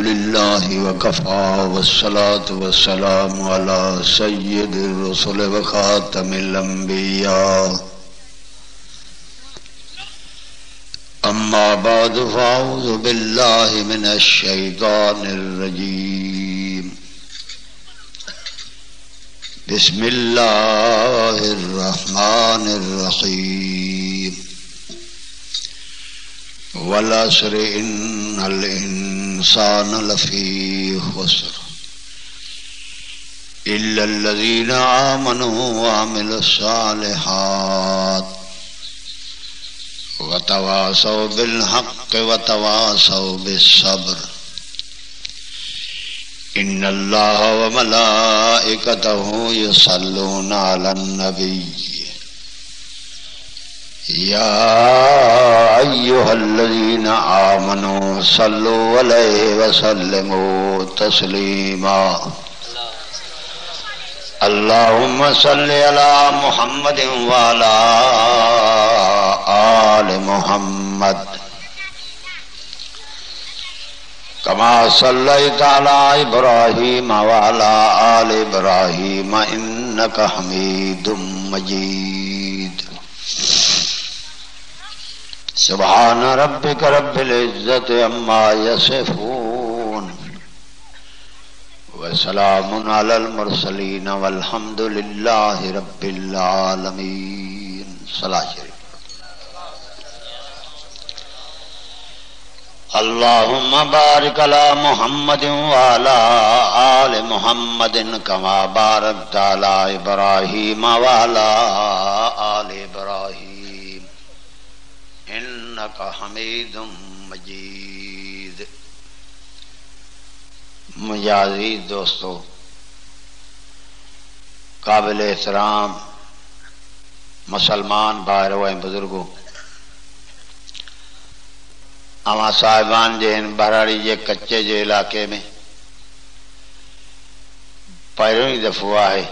अल्हम्दुलिल्लाहि वकफ़ा वस्सलातु वस्सलामु अला सय्यिदिर रुसुल व खातमिल अंबिया अम्मा बाद फ़अऊज़ु बिल्लाहि मिनश शैतानिर रजीम बिस्मिल्लाहिर रहमानिर रहीम वल अस्र इन्नल इंसान लफी खुस्र इल्लल्लज़ीना आमनू व अमिलुस्सालिहात व तवासौ बिल हक़्क़ि व तवासौ बिस्सब्र इन्नल्लाहा व मलाइकतहु युसल्लूना अलन नबी या अय्युहल्लज़ीना आमनू सल्लु अलैहि व सल्लिमू तस्लीमा अल्लाहुम्मा सल्लि अला मुहम्मदिन व अला आलि मुहम्मद कमा सल्लैता अला इब्राहीम व अला आलि इब्राहीम इन्नका हमीदुम मजीद। सुब्हान रब्बिका रब्बिल इज्जति अम्मा यसिफून व सलामुन अलल मुरसलीन वल्हम्दुलिल्लाहि रब्बिल आलमीन। सलात शरीफ। अल्लाहुम्मा बारिक अला मुहम्मदिन व अला आलि मुहम्मदिन कमा बारकता अला इब्राहीम व अला आलि इब्राहीम इन्नका हमीदुम मजीद। मुझे अज़ीज़ दोस्तों, काबिल एहतराम मुसलमान भाइयों व बुजुर्गों, अवां साहिबान जे हिन बराड़ी जे कच्चे जे इलाके में पहिरियों ई दफ़ो आहे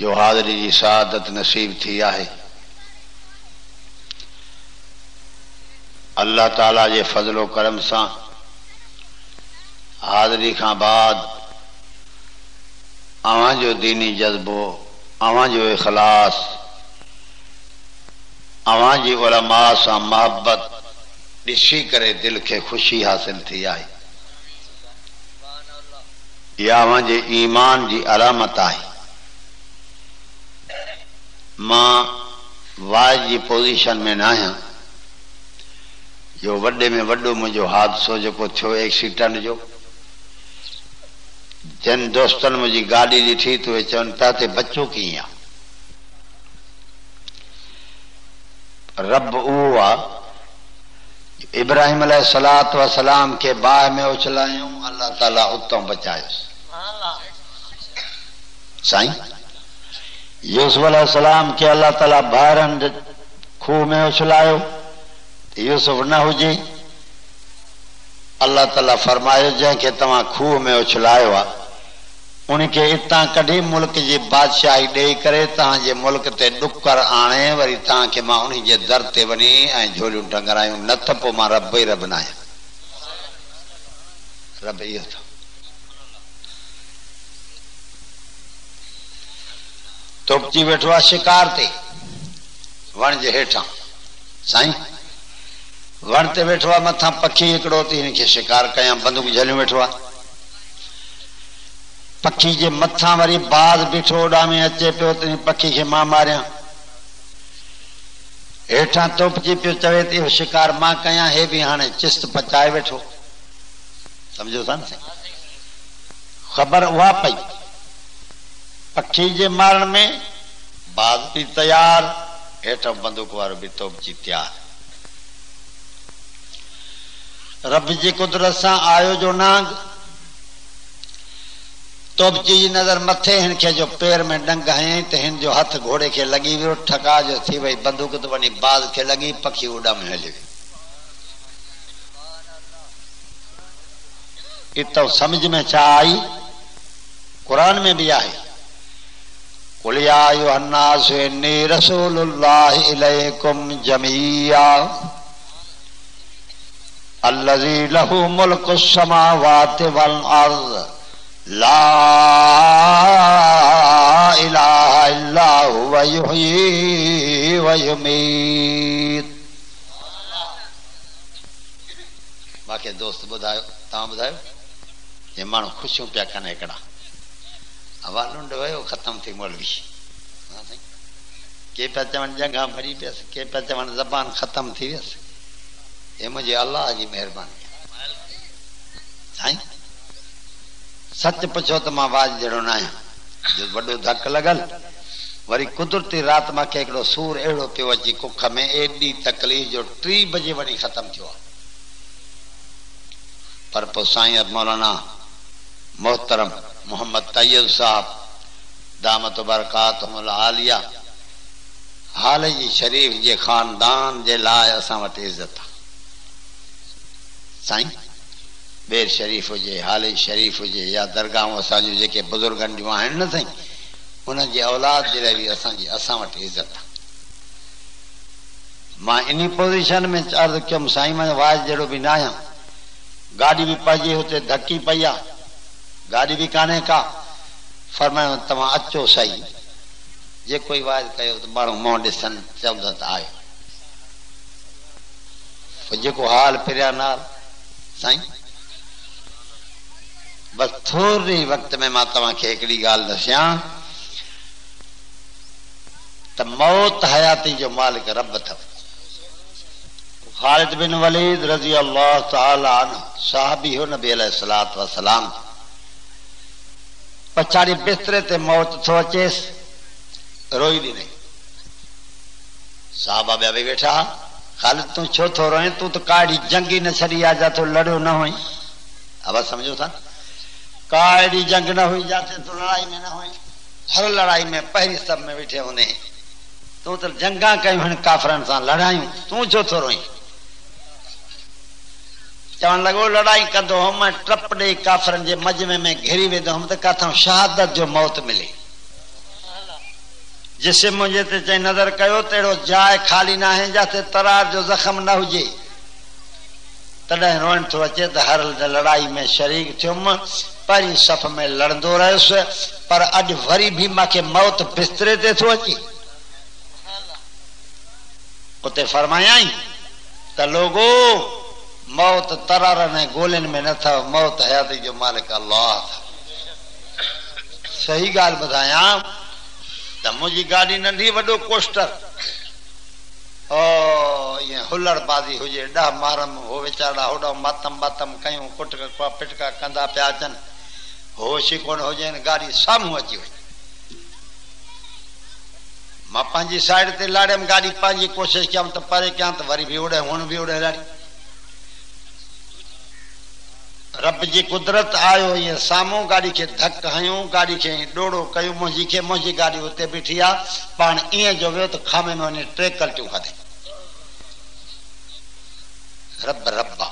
जो हाज़री जी सआदत नसीब थी आहे। अल्लाह ताला जे फज़लो करम सां हाज़री खां बाद अवां जो दीनी जज़्बो, अवां जो इख़लास, अवां जी उलमा सां मोहब्बत ॾिसी करे दिल खे ख़ुशी हासिल थी आहे। इहा अवां जे ईमान जी अलामत आहे। मां वाइज जी पोज़ीशन में न आहियां जो वॾे में वॾो मुंहिंजो हादसो जेको थियो एक्सीडेंट जो, जिन दोस्तनि मुंहिंजी गाॾी ॾिठी त उहे चवनि पिया त बचो कीअं आहे। रब उहो आहे इब्राहिम अलैहिस्सलातु वस्सलाम के बाहि में उछलायूं, अल्लाह ताला उतां बचायोसि। साईं यूसुफ अलैहिस्सलाम के अल्लाह ताला ॿाहिरनि खूह में उछलायो, यूसुफ न हुजे, अल्लाह ताला फरमायो जंहिंखे तव्हां खूह में उछलायो आहे उनखे इतां कढी मुल्क जी बादशाही ॾेई करे तव्हांजे मुल्क ते ॾुकर आणे वरी तव्हांखे मां उन जे दर ते वञी ऐं झोलियूं टंगरायूं, न त पोइ मां रब ई रब न आहियां। रब इहो था तोपची वेठो आहे शिकार ते वण जे हेठां। साईं वण ते वेठो आहे, मथां पखी हिकिड़ो थी हिनखे शिकार कयां, बंदूक झलियूं वेठो आहे। पखी जे मथां वरी बाज़ बीठो उॾामी अचे पियो त पखी खे मां मारियां। हेठां तोपची पियो चवे त इहो शिकार मां कयां, हे बि हाणे चिस्त पचाए वेठो। सम्झो था न? ख़बर उहा पई पखी जे मारण में, बाज़ बि तयार, हेठां बंदूक वारो बि तोपची तयार। रब जी कुदरत सां आयो जो नांग, तोपची जी नज़र मथे, हिन खे जो पेर में डंग हयईं त हिन जो हथ घोड़े खे लॻी वियो, ठका जो थी वई, बंदूक त वञी बाज़ खे लॻी, पखी उॾामी हली वई। इतो समझ में छा आई? क़ुरान में भी आहे, कुल या अय्युहन्नास इन्नी रसूलुल्लाहि इलैकुम जमीआ अल्लज़ी लहू मुल्कु समावाति वल अर्ज़ ला इलाहा इल्ला हुवा युहयी व युमीत। बाक़ी दोस्त ॿुधायो, तव्हां ॿुधायो। ये माण्हू ख़ुशियूं पिया कनि हिकिड़ा, हवालुंड वियो ख़तम थी मौलवी, के पिया चवनि जॻह भरी पियसि, के पिया चवनि ज़बान ख़तम थी वियसि। ये मुंहिंजे अल्लाह जी महिरबानी साईं। सच पुछो त मां वाज जहिड़ो न आहियां जो वॾो धक लॻल। वरी कुदरती राति मूंखे हिकिड़ो सूर अहिड़ो पियो अची कुख में, एॾी तकलीफ़ जो 3 बजे वञी ख़तम थियो आहे। पर पोइ साईं मौलाना मोहतरम मोहम्मद तैयब साहब दामत बरकातुहुल आलिया हाल जी शरीफ जे खानदान जे लाइ असां वटि इज़त आहे साईं। बेर शरीफ़ हुजे, हाले शरीफ़ हुजे या दरगाहूं असांजूं जेके बुज़ुर्गनि जूं आहिनि न साईं, उन्हनि जी औलाद जे लाइ बि असां वटि इज़त आहे। मां इन पोज़ीशन में अर्ज़ु कयुमि साईं, मां वाज जहिड़ो बि न आहियां। गाॾी बि पइजी हुते धकी पई आहे, गाॾी बि कान्हे का। फरमायो तव्हां अचो सही, जे कोई वाज कयो त माण्हू मुंहुं ॾिसनि चवंदा त आयो। पोइ जेको हाल फिरिया नाल साईं। बस थोरे वक़्त में मां तव्हांखे हिकिड़ी ॻाल्हि दसियां त मौत हयाती जो मालिक रब अथव। ख़ालिद बिन वलीद रज़ी अल्लाह तआला अन्हु सहाबी हो नबी अलैहिस्सलातु वस्सलाम। पछाड़ी बिस्तरे ते मौत थो अचेसि, रोई ॾिनई। साहबा ॿिया बि वेठा। ख़ालिद तूं छो थो रोए? तूं त काड़ी जंगी न छॾी आ जाते लड़ियो न हुई। अब समझो था, काड़ी जंग न हुई जाते तूं लड़ाई में न हुई। हर लड़ाई में पहिरीं सब में वेठे हूंदे। तूं त जंगा कयूं आहिनि काफ़रनि सां, लड़ायूं, तूं छो थो रोई? चवण लॻो लड़ाई कंदो हुउमि, मां टप ॾेई काफ़रनि जे मजमे में घिरी वेंदो हुउमि त काथां शहादत जो मौत मिले। जिसे मुंहिंजे ते चई नज़र कयो त अहिड़ो जाइ ख़ाली न आहे जाते तरार जो ज़ख़्म न हुजे। तॾहिं रोइण थो अचे त हर लड़ाई में शरीक थियुमि, पहिरीं सफ़ में लड़ंदो रहियुसि, पर अॼु वरी बि मूंखे मौत बिस्तरे ते थो अचे। उते फरमायाई त लोगो मौत तरारनि ऐं गोलियुनि में न अथव, मौत हयाती जो मालिक अल्लाह अथव। सही ॻाल्हि ॿुधायां त मुंहिंजी गाॾी नंढी, वॾो कोस्टर, ईअं हुलड़बाज़ी हुजे, 10 मारम हो वीचारा होॾो मातम बातम कयूं, कुटका पिटका कंदा पिया अचनि, होश ई कोन हुजे, गाॾी साम्हूं अची वई। मां पंहिंजी साइड ते लाड़ियमि, गाॾी पंहिंजी कोशिशि कयमि त परे कयां त वरी बि उड़े, हुन बि उड़े लाड़ी। रब जी कुदरत आयो ईअं साम्हूं, गाॾी खे धक हयूं, गाॾी खे ॾोड़ो कयूं, मुंहिंजी गाॾी उते बीठी आहे, पाण ईअं जो वियो त खामे में वञी 3 कल्टियूं खाधई। रब रब्बा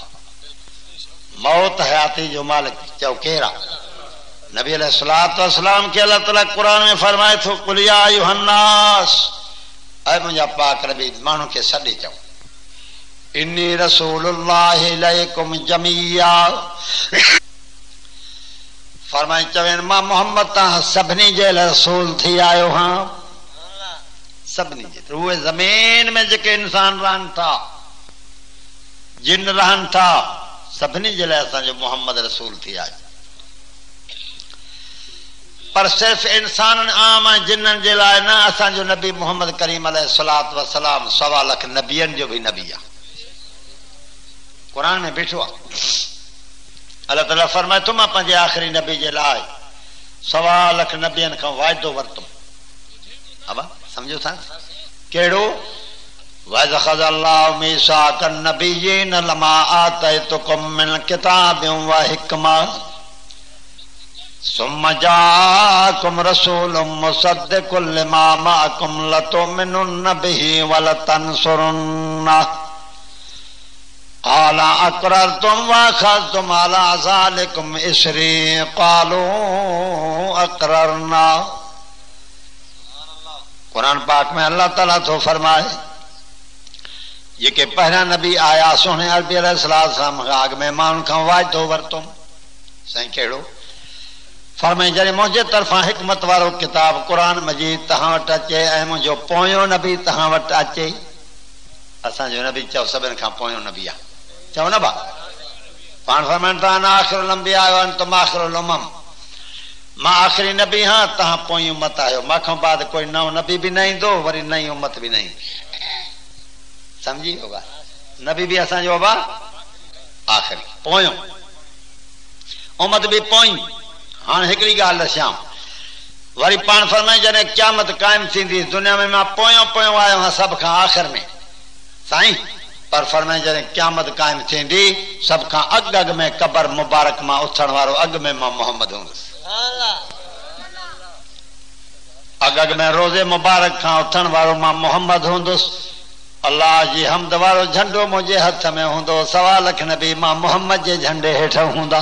मौत हयाती जो मालिक चओ केरु आहे? नबी अलैहिस्सलातु वस्सलाम खे अल्लाह ताला क़ुरान में फरमाए थो, कुल या अय्युहन्नास, ऐं मुंहिंजा पाक नबी माण्हू खे सॾे चओ, इन्नी रसूलुल्लाहि इलैकुम जमीया। फरमाए चवें मां मोहम्मद तव्हां सभिनी जे लाइ रसूल थी आयो हां, सभिनी जे। उहे ज़मीन में जेके इंसान रहनि था, जिन रहनि था, सभिनी जे लाइ असांजो मोहम्मद रसूल थी आयो। पर सिर्फ़ इंसाननि आम ऐं जिन्ननि जे लाइ न, असांजो नबी मोहम्मद करीम अलैहिस्सलातु वस्सलाम 1.25 लख नबियनि जो बि नबी आहे। कुरान में बीठो आहे। अल्लाह ताला फरमाए थो, मां पंहिंजे आख़िरी नबी जे लाइ 1.25 लख नबियनि खां वाइदो वरितुमि। अब सम्झो था कहिड़ो? वइज़ ख़ज़ल्लाहु मीसाक़न नबिय्यीन लमा आतैतुकुम मिन किताबिन व हिकमा सुम्मा जाअकुम रसूलुम मुसद्दिक़ुन लिमा मअकुम लतुमिनुन्न बिही व लतंसुरुन्ना क़ाला अक़ररतुम व अख़ज़्तुम अला ज़ालिकुम इसरी क़ालू अक़ररना। कुरान पाक में अल्लाह ताला तो फरमाए जेके पहिरियां नबी आया सोने अरबी अलैहिस्सलाम अॻ में मां उनखां वाइदो वरितुमि। साईं कहिड़ो? फरमाई जॾहिं मुंहिंजे तरफ़ां हिकमत वारो किताब क़ुरान मजीद तव्हां वटि अचे ऐं मुंहिंजो पोयों नबी तव्हां वटि अचे। असांजो नबी चओ सभिनि खां पोयों नबी आहे, चओ न भाउ। पाण फरमाइनि था न आख़िरुल अंबिया आयो अंतुम आख़िरुल उमम, मां आख़िरी नबी हां तव्हां पोई उम्मत आहियो। मूंखां बाद कोई नओं नबी बि न ईंदो, वरी नई उम्मत बि न ईंदी। समझी होगा? नबी भी असांजो बाबा आख़िरी पोयों, उम्मत भी पोई। हाँ हिकिड़ी ॻाल्हि दसियां, वरी पाण फरमाए जॾहिं क़यामत क़ाइम थींदी दुनिया में मां पोयों पोयों आयो आहियां सभ खां आख़िर में साईं, पर फरमाए जॾहिं क़यामत क़ाइम थींदी सभ खां अॻु में क़बर मुबारक मां उथण वारो अॻु में मां मोहम्मद हूंदुसि। अॻु में रोज़े मुबारक खां उथण वारो मां मोहम्मद हूंदुसि। अल्लाह जी हमद वारो झंडो मुंहिंजे हथ में हूंदो। 1.25 लख नबी मां मोहम्मद जे झंडे हेठि हूंदा।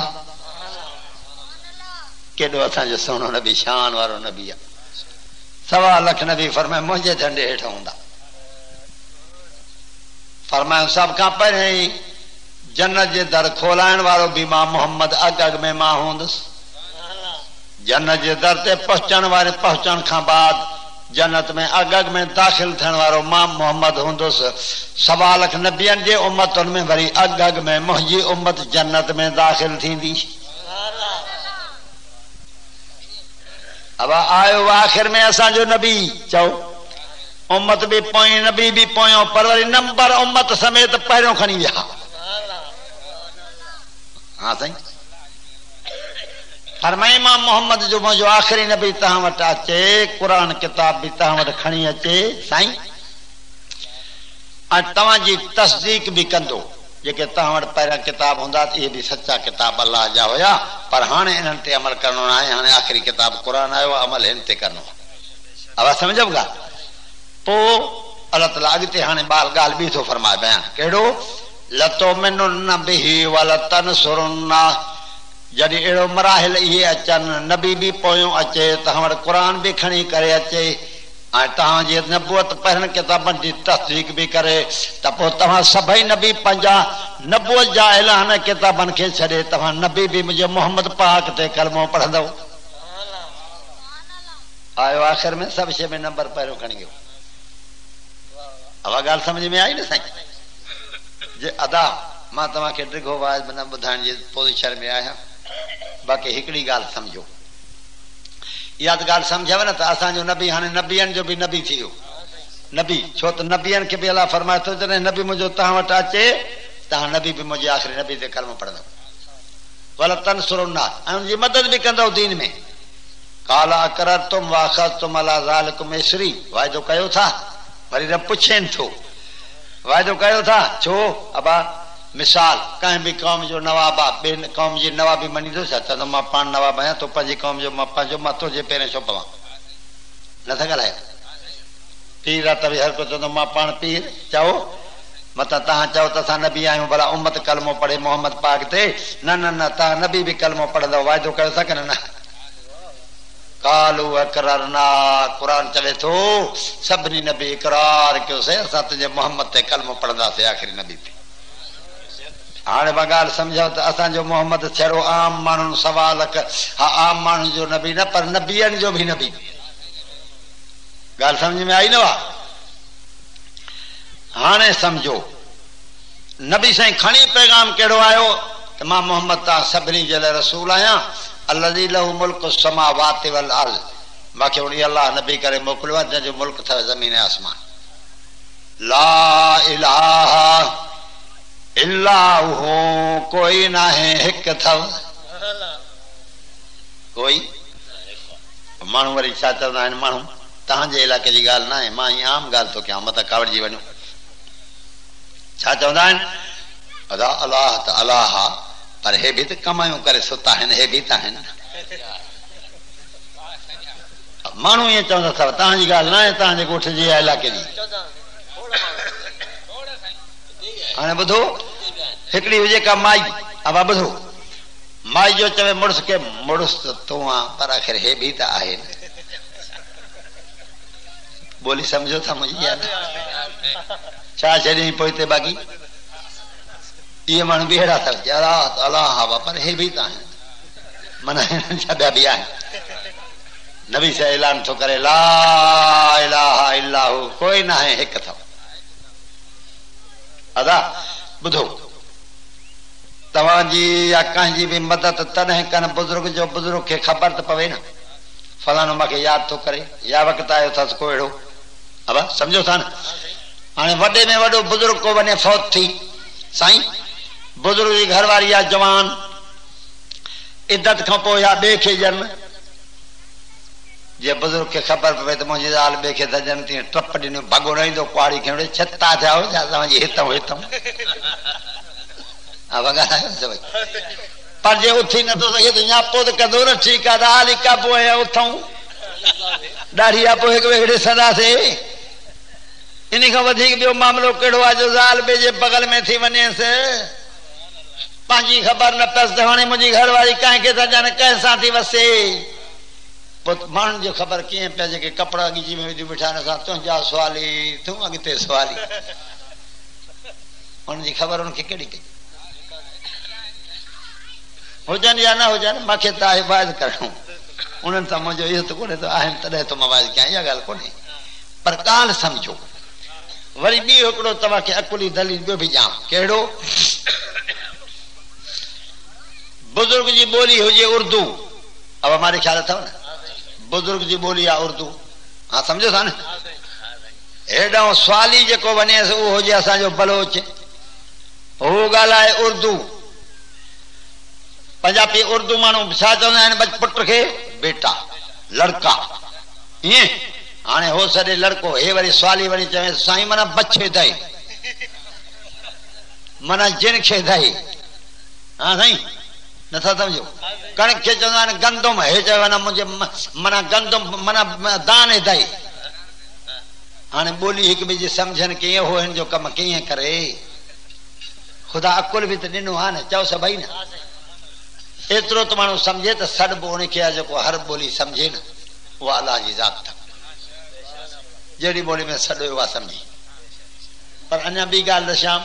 केॾो असांजो सुहिणो नबी, शान वारो नबी आहे। 1.25 लख नबी फरमाए मुंहिंजे झंडे हेठि हूंदा। फरमायो सभ खां पहिरियों ई जन्नत जे दर खोलाइण वारो बि मां मोहम्मद अॻु में मां हूंदुसि। जन्नत जे दर ते पहुचण खां बाद जन्नत में अॻु में दाख़िल थियण वारो मां मोहम्मद हूंदुसि। 1.25 लख नबियनि जे उम्मतुनि में वरी अॻु में मुंहिंजी उम्मत जन्नत में दाख़िल थींदी। अब आयो आख़िर में असांजो नबी, चओ उम्मत भी पोई नबी भी पोयों, पर वरी नंबर उम्मत समेत पहिरियों खणी विया। हाँ साईं फरमाई मां मोहम्मद जो मुंहिंजो आख़िरी नबी तव्हां वटि अचे, क़ुरान किताब भी तव्हां वटि खणी अचे साईं, ऐं तव्हांजी तस्दीक भी कंदो। जेके तव्हां वटि पहिरियां किताब हूंदा इहे भी सचा किताब अल्लाह जा हुया, पर हाणे इन्हनि ते अमल करणो न आहे। हाणे आख़िरी किताब क़ुरान आयो, अमल हिन ते करणो। अब सम्झो ॻाल्हि? पोइ अल्लाह ताला अॻिते हाणे ॻाल्हि ॿी थो फरमाए बयान। कहिड़ो? लतुमिनुन बिही वलतनसुरुन्ना, जॾहिं अहिड़ो मराहिल इहे अचनि, नबी भी पोयों अचे, तव्हां वटि क़ुरान भी खणी करे अचे, ऐं तव्हांजी नबूअत पहिरियनि किताबनि जी तस्दीक भी करे, त पोइ तव्हां सभई नबी पंहिंजा नबूअत जा ऐलान किताबनि खे छॾे तव्हां नबी भी मुंहिंजे मोहम्मद पाक ते कलमो पढ़ंदव। आयो आख़िर में सभु शइ में नंबर पहिरियों खणी वियो। अब ॻाल्हि सम्झ में आई न साईं? जे अदा मां तव्हांखे डिघो वाइज़ न ॿुधाइण जी पोज़ीशन में आहियां, बाक़ी हिकिड़ी ॻाल्हि सम्झो। इहा त ॻाल्हि सम्झव न त असांजो नबी हाणे नबियनि जो बि नबी थी वियो। नबी छो त नबियनि खे बि अलाह फरमाए थो जॾहिं नबी मुंहिंजो तव्हां वटि अचे तव्हां नबी बि मुंहिंजे आख़िरी नबी ते कलमो पढ़ंदव। वल तनसुरुन्ना, ऐं उनजी मदद बि कंदव दीन में। काला अकररतुम वाख़ज़तुम अला ज़ालिकुम इसरी, वाइदो कयो था। वरी रब पुछेनि थो वाइदो कयो था छो? अबा मिसाल कंहिं बि क़ौम जो नवाब आहे, ॿिए क़ौम जी नवाबी मञींदो छा? चवंदो मां पाण नवाब आहियां, तो पंहिंजी क़ौम जो मां पंहिंजो मां तुंहिंजे पहिरें छो पवां? नथा ॻाल्हायो? पीर आहे त बि हर को चवंदो मां पाण पीर। चओ मथां तव्हां चओ त असां नबी आहियूं, भला उम्मत कलमो पढ़े मोहम्मद पाक ते। न न न, तव्हां नबी बि कलमो पढ़ंदव, वाइदो कयो था की न? कालू अकररना, क़ुरान चवे थो सभिनी नबी इकरार कयोसीं असां तुंहिंजे मोहम्मद ते कलमो पढ़ंदासीं आख़िरी नबी ते। हाणे मां ॻाल्हि सम्झो त असांजो मोहम्मद छड़ो आम माण्हुनि 1.25 लख, हा आम माण्हुनि जो नबी न, पर नबियनि जो बि नबी। ॻाल्हि सम्झ में आई न? वा हाणे सम्झो नबी साईं खणी पैगाम कहिड़ो आयो त मां मोहम्मद तव्हां सभिनी जे लाइ रसूल आहियां। अल्लज़ी लहू मुल्क समावाति वल अर्ज़, मूंखे उन अल्लाह नबी करे मोकिलियो आहे जंहिंजो मुल्क अथव ज़मीन ऐं आसमान। ला इलाहा इल्लाहु, कोई न आहे, हिकु अथव कोई। माण्हू वरी छा चवंदा आहिनि, माण्हू तव्हांजे इलाइक़े जी ॻाल्हि न आहे, मां हीअ आम ॻाल्हि थो कयां, मथां कावड़जी वञो। छा चवंदा आहिनि? अदा अलाह त अलाह आहे, पर हे बि त कमायूं करे सुता आहिनि, हे बि त आहिनि। माण्हू ईअं चवंदा अथव, तव्हांजी ॻाल्हि न आहे, तव्हांजे ॻोठ जी इलाइक़े जी। हाणे ॿुधो, हिकिड़ी हुजे का माई, अब ॿुधो, माई जो चवे मुड़ुस खे मुड़ुस त तूं आहे, पर आख़िर हे बि त आहे। ॿोली सम्झो था मुंहिंजी? छा छॾी पोइते बाक़ी ये माण्हू बि अहिड़ा अथव अल्लाह अल्लाह हा पर हे बि त आहिनि माना छा ॿिया बि आहिनि नबी सां ऐलान थो करे ला इलाहा इल्लाहु कोई न आहे हिकु अथव अदा ॿुधो तव्हांजी या कंहिंजी बि मदद तॾहिं कनि बुज़ुर्ग जो बुज़ुर्ग खे ख़बर त पवे न फलानो मूंखे यादि थो करे या वक़्तु आयो अथसि को अहिड़ो अब सम्झो था न हाणे वॾे में वॾो बुज़ुर्ग को वञे फौत थी साईं बुज़ुर्ग जी घरवारी आहे जवान इद्दत खां पोइ या ॿिए खे ॼण जे बुज़ुर्ग खे ख़बर पवे त मुंहिंजी ज़ाल ॿिए खे त ॼण तीअं टप ॾिनो भॻो न ईंदो कुआड़ी खे छता थिया हो छा तव्हांजी हितऊं हितऊं पर जे उथी नथो सघे त यापो त कंदो न ठीकु आहे हाल ई काबू आहे उथूं ॾाढी यापो हिकु ॿिए खे ॾिसंदासीं इन खां वधीक ॿियो मामिलो कहिड़ो आहे जो ज़ाल ॿिए जे बगल में थी वञेसि पंहिंजी ख़बर न पयसि त हाणे मुंहिंजी घरवारी कंहिंखे त ॼण कंहिं सां थी वसे पोइ माण्हुनि जो ख़बर कीअं पिया जेके कपिड़ा ॻिजी में विझी बीठा आहिनि असां तुंहिंजा सुवाली तूं अॻिते सुवाली हुनजी ख़बर हुनखे कहिड़ी कई हुजनि या न हुजनि मूंखे त आहे वाइद करणो उन्हनि सां मुंहिंजो इहो त कोन्हे त आहिनि तॾहिं त मां वाइद कयां इहा ॻाल्हि कोन्हे पर ॻाल्हि सम्झो वरी ॿियो हिकिड़ो तव्हांखे अकुली दलील ॿियो बि ॼाण कहिड़ो बुज़ुर्ग जी ॿोली हुजे उर्दू अब हमारे ख्याल अथव न बुज़ुर्ग जी ॿोली आहे उर्दू हा सम्झो था न हेॾो सवाली जेको वञेसि उहो हुजे असांजो बलोच हू ॻाल्हाए उर्दू पंजाबी उर्दू माण्हू छा चवंदा आहिनि पुट खे बेटा लड़का ईअं हाणे हो सॼे लड़को हे वरी सवाली वरी चवे साईं माना बच्छे दई माना जिन खे दई हा साईं नथा सम्झो कणिक खे चवंदा आहिनि गंदुम हे चयो न मुंहिंजे माना गंदुम माना दान दई हाणे ॿोली हिक ॿिए जी सम्झनि कीअं हो हिन जो कमु कीअं करे ख़ुदा अकुल बि त ॾिनो आहे न चओ सभई न एतिरो त माण्हू सम्झे त सॾ उनखे आहे जेको हर ॿोली सम्झे न उहा अलाह जी ज़ात अथव जहिड़ी ॿोली में सॾ उहा सम्झी पर अञा ॿी ॻाल्हि दशाम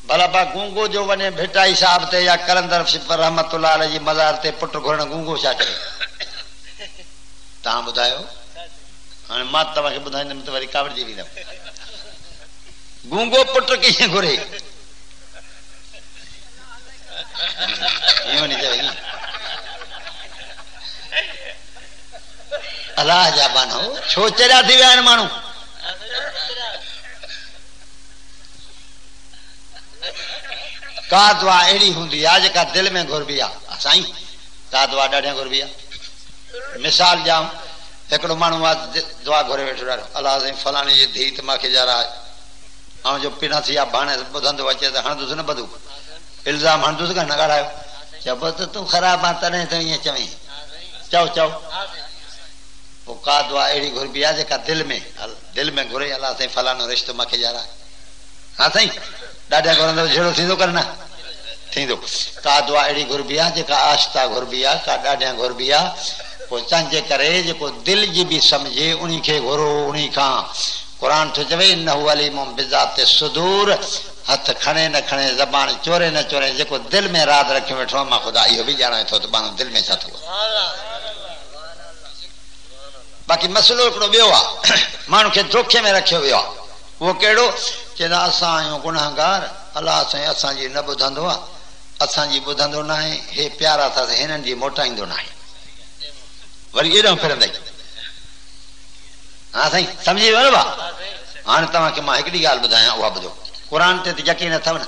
भला पा गूंगो जो वञे भिटाई साहिब ते या कलंदर रहमतुल्लाह अलैहि जी मज़ार ते पुट घुरण गूंगो छा करे तव्हां ॿुधायो हाणे मां तव्हांखे ॿुधाईंदुमि त वरी कावड़जी वेंदमि गूंगो पुट कीअं घुरे अलाह जा बानो छो चरिया थी विया आहिनि माण्हू का दुआ अहिड़ी हूंदी आहे जेका दिलि में घुरबी आहे साईं का दुआ ॾाढियां घुरबी आहे मिसाल ॾियां हिकिड़ो माण्हू आहे दुआ घुरे वेठो ॾाढो अलाह साईं फलाणे जी धीउ त मूंखे ज़रा ऐं जो पिना थी आहे भाणे ॿुधंदो अचे त हणंदुसि न ॿधू इल्ज़ाम हणंदुसि कान ॻाल्हायो चइबो त तूं ख़राबु आहे तॾहिं त ईअं चवई चओ चओ पोइ का दुआ अहिड़ी घुरबी आहे जेका दिलि में घुरे अलाह साईं फलाणो रिश्तो मूंखे ॼाणा हा साईं ॾाढा घुरंदो जहिड़ो थींदो कर न थींदो का दुआ अहिड़ी घुरबी आहे जेका आस्था घुरबी आहे का ॾाढियां घुरबी आहे पोइ तंहिंजे करे जेको दिलि जी बि सम्झे उन खे घुरो उन खां क़ुर थो चवे इन्नहु अलीमुम बिज़ाति सुदूर हथ खणे न खणे ज़बान चोरे न चोरे जेको दिलि में राज़ रखियो वेठो मां ख़ुदा इहो बि ॼाणाए थो त माण्हू दिलि में छा थो बाक़ी मसइलो हिकिड़ो ॿियो आहे माण्हू खे धोखे में रखियो वियो आहे उहो कहिड़ो चवंदा असां आहियूं गुनाहगार अलाह साईं असांजी न ॿुधंदो आहे असांजी ॿुधंदो न आहे हे प्यारा अथसि हिननि जी मोटाईंदो न आहे वरी एॾो फिरंदई हा साईं सम्झी वियो न हाणे तव्हांखे मां हिकिड़ी ॻाल्हि ॿुधायां उहा ॿुधो क़ुर ते त यकीन अथव न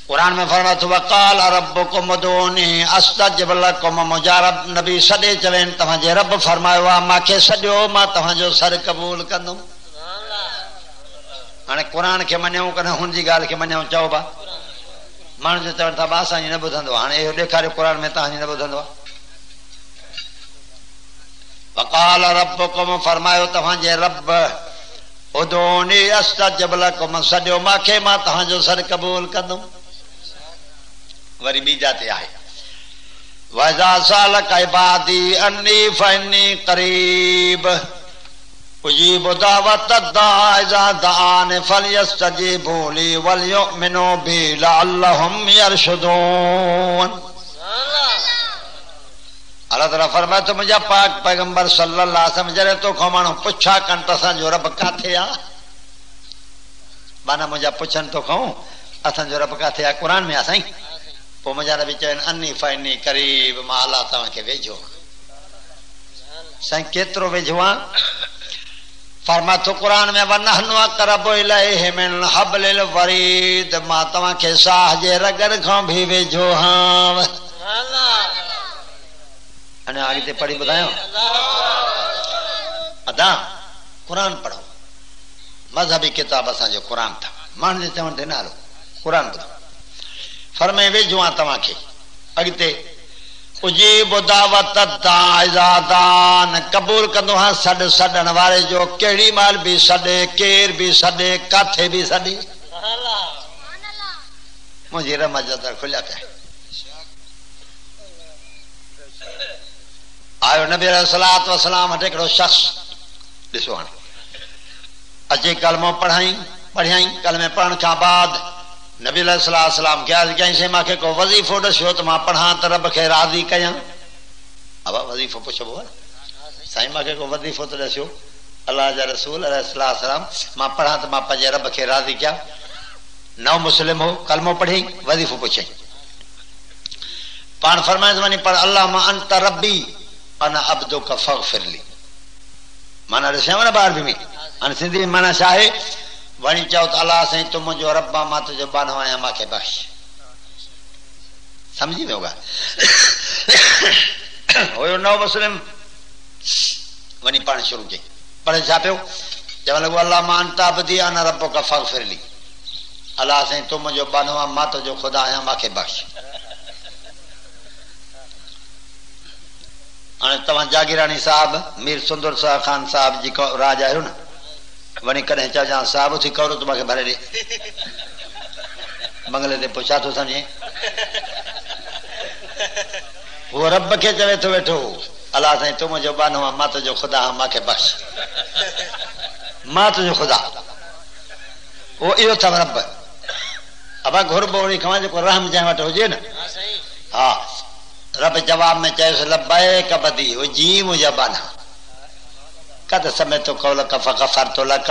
क़ुर में फरमायो अथव वक़ाल रब्बुकुम उदऊनी अस्तजिब लकुम मुंहिंजा रब नबी सॾे चवनि तव्हांजे रब फरमायो आहे मूंखे सॼो मां तव्हांजो सर क़बूल कंदुमि हाणे क़ुर खे मञूं कन हुनजी ॻाल्हि खे मञूं चओ भा माण्हू जो चवनि था बा असांजी न ॿुधंदो हाणे इहो ॾेखारियो क़ुर में तव्हांजी न ॿुधंदो आहे वक़ाल रब्बुकुम फरमायो तव्हांजे रब उदऊनी अस्तजिब लकुम सॼो मूंखे मां तव्हांजो सर क़बूल कंदुमि वरी ॿी जाते आहे वज़ा सालक इबादी अन्नी फइन्नी क़रीब उजीबु दावत दाई इज़ा दआन फलयस्तजीबू ली वलयुमिनू बी लअल्लहुम यरशुदून। अल्लाह ताला फरमाए तो मुझा पाक पैगंबर सल्लल्लाहु अलैहि वसल्लम जरे तो को मानो पुछा कन त असां जो रब काथे आ, माना मुझा पुछन तो कहूं असां जो रब काथे आ, कुरान में आ साईं। पो मुझा नबी चवन अन्नी फैनी करीब मां अल्लाह तव्हां खे वेझो साईं। केतिरो वेझो आ? फरमा तो कुरान में वनहनु अक़रबु इलैहि मिन हब्लिल वरीद, मां तव्हां खे साह जे रगड़ खां भी वेझो हां। अने अॻिते पढ़ी ॿुधायो अदा कुरान पढ़ो, मज़हबी किताब असांजो कुरान था, माण्हुनि जे चवण ते न हलो, कुरान ॿुधो। फरमाए वेझो आहे तव्हांखे। अॻिते उजीबु दावत दाई इज़ा दान, क़बूल कंदो आहियां सॾु सॾण वारे जो, कहिड़ी महिल बि सॾे, केर बि सॾे, काथे बि सॾे। मुंहिंजी रमज दर खुलिया पिया। आयो नबी अलैहिस्सलातु वस्सलाम वटि हिकिड़ो शख़्स, ॾिसो हाणे अची कलमो पढ़ियाई। कलमे पढ़ण खां बाद नबी अलैहिस्सलातु वस्सलाम खे अर्ज़ कयईं मूंखे को वज़ीफ़ो ॾसियो त मां पढ़ां त रब खे राज़ी कयां। अब वज़ीफ़ो पुछबो आहे साईं, मूंखे को वज़ीफ़ो त ॾसियो अल्लाह जा रसूल अलैहिस्सलातु वस्सलाम, मां पढ़ां त मां पंहिंजे रब खे राज़ी कयां। नओं मुस्लिम हो, कलमो पढ़ियईं, वज़ीफ़ो पुछियईं। पाण फरमाइस वञी पढ़ अल्लाहुम्मा अंत रब्बी अना अब्दुका फग़फिरली। माना ॾिसांव न ॿार बि हाणे सिंधी में माना छा आहे? वञी चओ त अलाह साईं तूं मुंहिंजो रब आहे, मां तुंहिंजो बानो आहियां, मूंखे बख़्श। सम्झी वियो ॻाल्हि? हुयो नओं मुस्लिम, वञी पाण शुरू कई, पढ़े छा पियो? चवण लॻो अल्लाहुम्मा अंत अब्दी अना रब्बुका फग़फिरली। अलाह साईं तूं मुंहिंजो बानो आहे, मां तुंहिंजो ख़ुदा आहियां, मूंखे बख़्श। हाणे तव्हां जागीरानी साहब मीर सुंदर शाह खान साहब जी राज आहियो न, वञी कॾहिं चइजां साहब उथी करो त मूंखे भरे ॾे बंगले ते, पोइ छा थो सम्झे? उहो रब खे चवे थो वेठो अलाह साईं तूं मुंहिंजो बानो आहे, मां तुंहिंजो ख़ुदा आहियां, मूंखे बख़्श, मां तुंहिंजो ख़ुदा। उहो इहो अथव रब। अबा घुरबो उन खां जेको रहम जंहिं वटि हुजे न, हा रब जवाब में चयुसि लब्बैक अब्दी, वो जी मुंहिंजा बाना, कद समेतो कौलक फग़फ़रतु लक,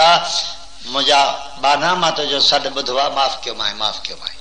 मुंहिंजा बाना मां तुंहिंजो सॾु ॿुधो आहे, माफ़ कयो मां, माफ़ कयो मां।